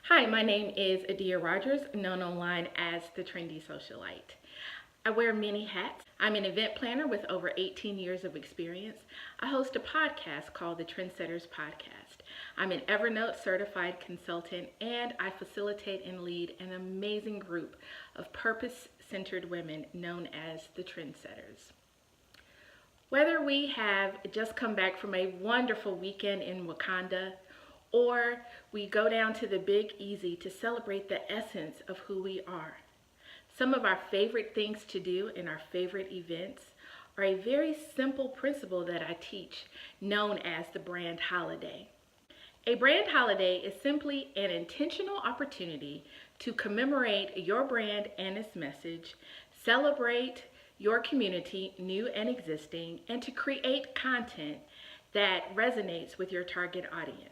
Hi, my name is Adeea Rogers, known online as the Trendy Socialite. I wear many hats. I'm an event planner with over 18 years of experience. I host a podcast called the Trendsetters Podcast. I'm an Evernote certified consultant, and I facilitate and lead an amazing group of purpose-centered women known as the Trendsetters. Whether we have just come back from a wonderful weekend in Wakanda, or we go down to the Big Easy to celebrate the essence of who we are. Some of our favorite things to do in our favorite events are a very simple principle that I teach, known as the brand holiday. A brand holiday is simply an intentional opportunity to commemorate your brand and its message, celebrate your community, new and existing, and to create content that resonates with your target audience.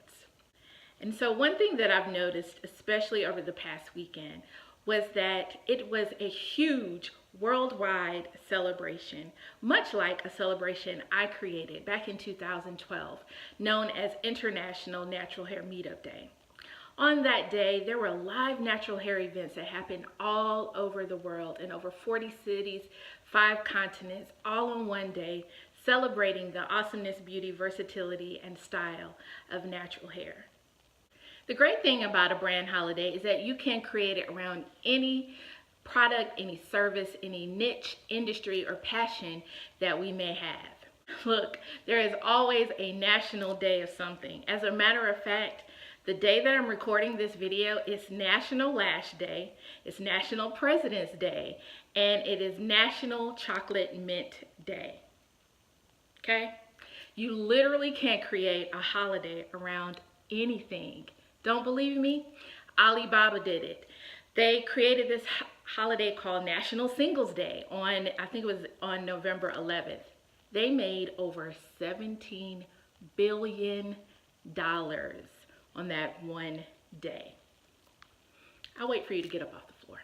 And so one thing that I've noticed, especially over the past weekend, was that it was a huge worldwide celebration, much like a celebration I created back in 2012, known as International Natural Hair Meetup Day. On that day, there were live natural hair events that happened all over the world in over 40 cities, 5 continents, all on one day, celebrating the awesomeness, beauty, versatility, and style of natural hair. The great thing about a brand holiday is that you can create it around any product, any service, any niche, industry, or passion that we may have. Look, there is always a national day of something. As a matter of fact, the day that I'm recording this video is National Lash Day, it's National President's Day, and it is National Chocolate Mint Day. Okay? You literally can't create a holiday around anything. Don't believe me? Alibaba did it. They created this holiday called National Singles Day on, I think it was on November 11th. They made over $17 billion on that one day. I'll wait for you to get up off the floor.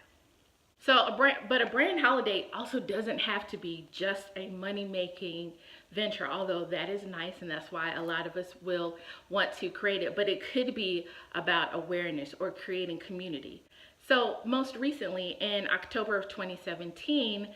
So a brand holiday also doesn't have to be just a money-making venture, although that is nice, and that's why a lot of us will want to create it, but it could be about awareness or creating community. So most recently in October of 2017,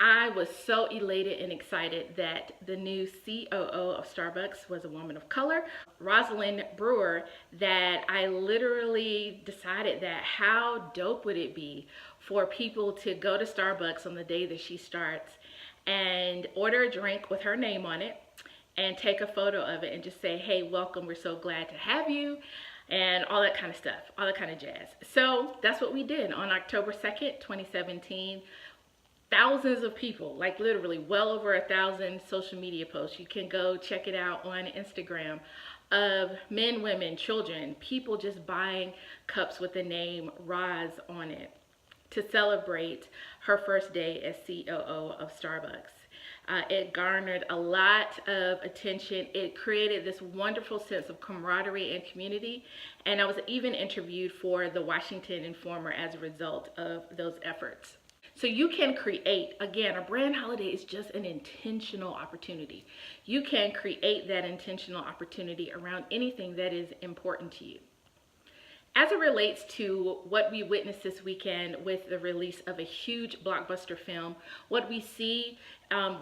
I was so elated and excited that the new COO of Starbucks was a woman of color, Rosalind Brewer, that I literally decided that how dope would it be for people to go to Starbucks on the day that she starts and order a drink with her name on it and take a photo of it and just say, hey, welcome, we're so glad to have you, and all that kind of stuff, all that kind of jazz. So that's what we did on October 2nd, 2017. Thousands of people, like literally well over 1,000 social media posts. You can go check it out on Instagram, of men, women, children, people just buying cups with the name Roz on it to celebrate her first day as COO of Starbucks. It garnered a lot of attention. It created this wonderful sense of camaraderie and community. And I was even interviewed for the Washington Informer as a result of those efforts. So you can create, again, a brand holiday is just an intentional opportunity. You can create that intentional opportunity around anything that is important to you. As it relates to what we witnessed this weekend with the release of a huge blockbuster film, what we see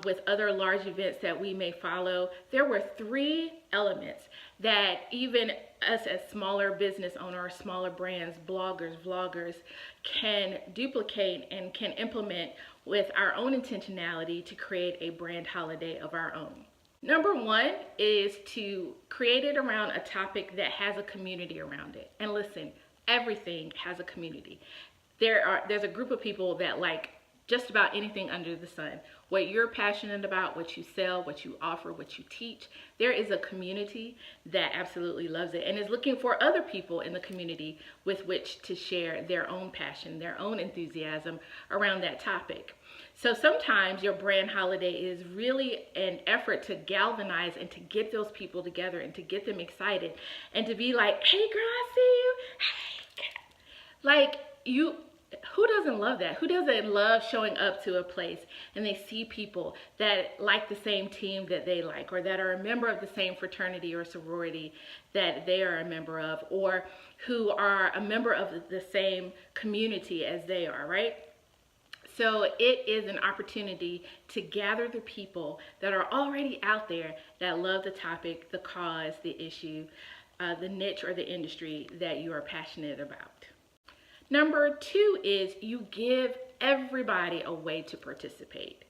with other large events that we may follow, there were 3 elements that even us as smaller business owners, smaller brands, bloggers, vloggers can duplicate and can implement with our own intentionality to create a brand holiday of our own. Number 1 is to create it around a topic that has a community around it. And listen, everything has a community. There's a group of people that like just about anything under the sun. What you're passionate about, what you sell, what you offer, what you teach, there is a community that absolutely loves it and is looking for other people in the community with which to share their own passion, their own enthusiasm around that topic. So sometimes your brand holiday is really an effort to galvanize and to get those people together and to get them excited and to be like, hey girl, I see you. Hey, like Who doesn't love that? Who doesn't love showing up to a place and they see people that like the same team that they like, or that are a member of the same fraternity or sorority that they are a member of, or who are a member of the same community as they are, right? So it is an opportunity to gather the people that are already out there that love the topic, the cause, the issue, the niche, or the industry that you are passionate about. Number 2 is you give everybody a way to participate.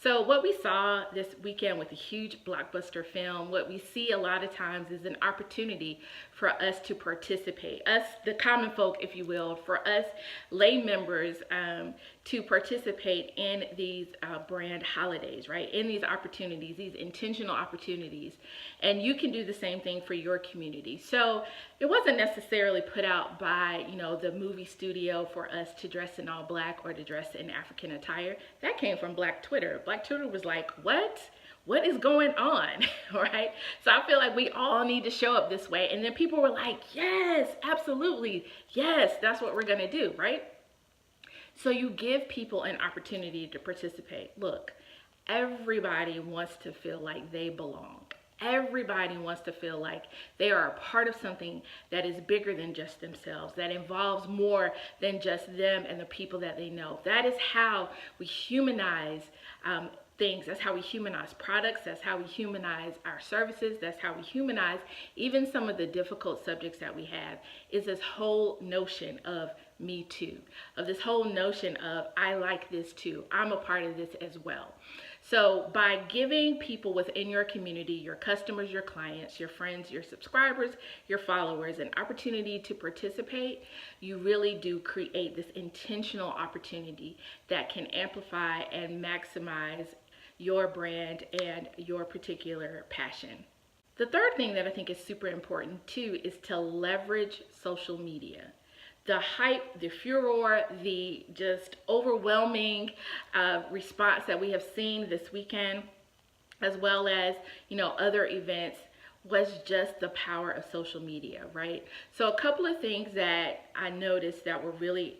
So what we saw this weekend with a huge blockbuster film, what we see a lot of times is an opportunity for us to participate, us, the common folk, if you will, for us lay members to participate in these brand holidays, right? In these opportunities, these intentional opportunities. And you can do the same thing for your community. So it wasn't necessarily put out by, the movie studio for us to dress in all black or to dress in African attire. That came from Black Twitter. Black Twitter was like, what is going on, right? So I feel like we all need to show up this way. And then people were like, yes, absolutely. Yes, that's what we're gonna do, right? So you give people an opportunity to participate. Look, everybody wants to feel like they belong. Everybody wants to feel like they are a part of something that is bigger than just themselves, that involves more than just them and the people that they know. That is how we humanize things. That's how we humanize products. That's how we humanize our services. That's how we humanize even some of the difficult subjects that we have, is this whole notion of me too, of this whole notion of I like this too. I'm a part of this as well. So by giving people within your community, your customers, your clients, your friends, your subscribers, your followers, an opportunity to participate, you really do create this intentional opportunity that can amplify and maximize your brand and your particular passion. The third thing that I think is super important too is to leverage social media. The hype, the furor, the just overwhelming response that we have seen this weekend, as well as, other events, was just the power of social media, right? So a couple of things that I noticed that were really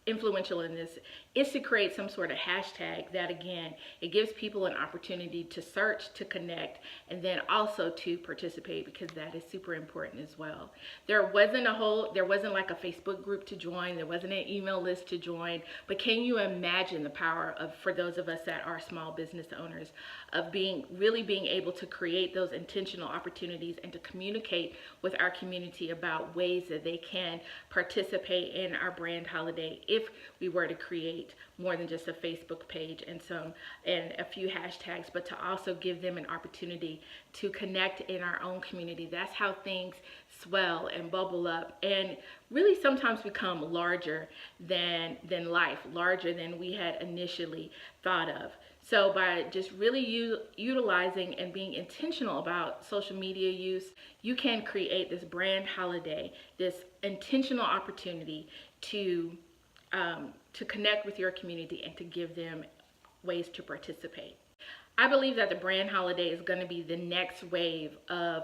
influential in this is to create some sort of hashtag that, again, it gives people an opportunity to search, to connect, and then also to participate, because that is super important as well. There wasn't like a Facebook group to join, there wasn't an email list to join, but can you imagine the power of, for those of us that are small business owners, of really being able to create those intentional opportunities and to communicate with our community about ways that they can participate in our brand holiday if we were to create more than just a Facebook page and a few hashtags, but to also give them an opportunity to connect in our own community. That's how things swell and bubble up and really sometimes become larger than life, larger than we had initially thought of. So by just really utilizing and being intentional about social media use, you can create this brand holiday, this intentional opportunity to connect with your community and to give them ways to participate. I believe that the brand holiday is going to be the next wave of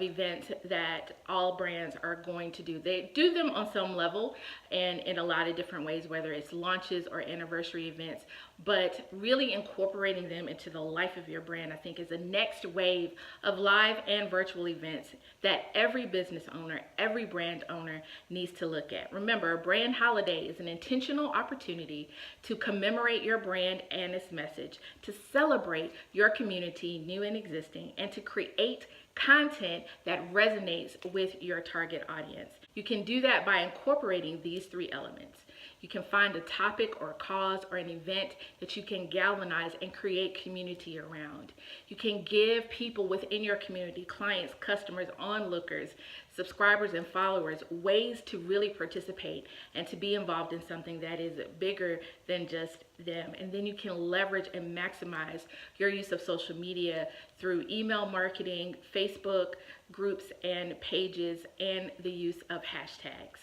events that all brands are going to do. They do them on some level and in a lot of different ways, whether it's launches or anniversary events, but really incorporating them into the life of your brand, I think, is the next wave of live and virtual events that every business owner, every brand owner needs to look at. Remember, a brand holiday is an intentional opportunity to commemorate your brand and its message, to celebrate your community, new and existing, and to create content that resonates with your target audience. You can do that by incorporating these 3 elements. You can find a topic or a cause or an event that you can galvanize and create community around. You can give people within your community, clients, customers, onlookers, subscribers, and followers ways to really participate and to be involved in something that is bigger than just them. And then you can leverage and maximize your use of social media through email marketing, Facebook groups and pages, and the use of hashtags.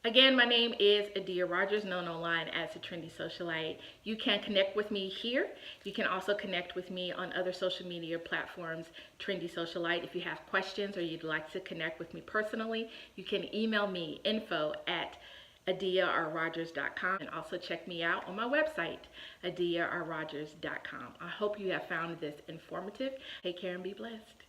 Again, my name is Adeea Rogers, known online as the Trendy Socialite. You can connect with me here. You can also connect with me on other social media platforms, Trendy Socialite. If you have questions or you'd like to connect with me personally, you can email me info@adeea.com. adearrogers.com, and also check me out on my website, adearrogers.com. I hope you have found this informative. Take care and be blessed.